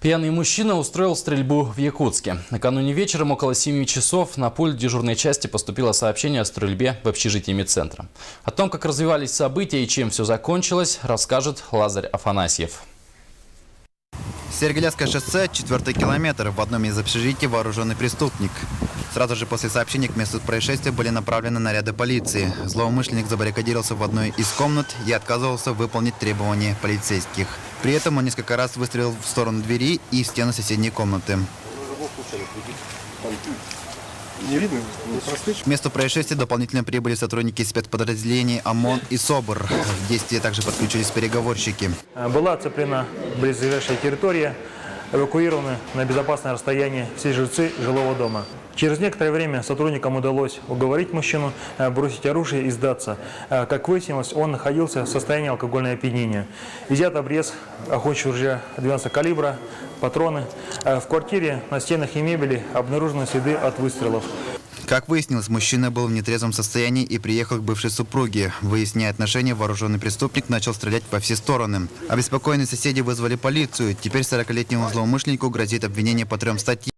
Пьяный мужчина устроил стрельбу в Якутске. Накануне вечером около 7 часов на пульт дежурной части поступило сообщение о стрельбе в общежитии медцентра. О том, как развивались события и чем все закончилось, расскажет Лазарь Афанасьев. Сергеевское шоссе, 4-й километр. В одном из общежитий вооруженный преступник. Сразу же после сообщения к месту происшествия были направлены наряды полиции. Злоумышленник забаррикадировался в одной из комнат и отказывался выполнить требования полицейских. При этом он несколько раз выстрелил в сторону двери и в стену соседней комнаты. Не видно, не просвечивает. К месту происшествия дополнительно прибыли сотрудники спецподразделений ОМОН и СОБР. В действие также подключились переговорщики. Была оцеплена близлежащая территория, эвакуированы на безопасное расстояние все жильцы жилого дома. Через некоторое время сотрудникам удалось уговорить мужчину бросить оружие и сдаться. Как выяснилось, он находился в состоянии алкогольного опьянения. Изъят обрез охотничьего ружья 12 калибра, патроны. В квартире на стенах и мебели обнаружены следы от выстрелов. Как выяснилось, мужчина был в нетрезвом состоянии и приехал к бывшей супруге. Выясняя отношения, вооруженный преступник начал стрелять во все стороны. Обеспокоенные соседи вызвали полицию. Теперь 40-летнему злоумышленнику грозит обвинение по 3 статьям.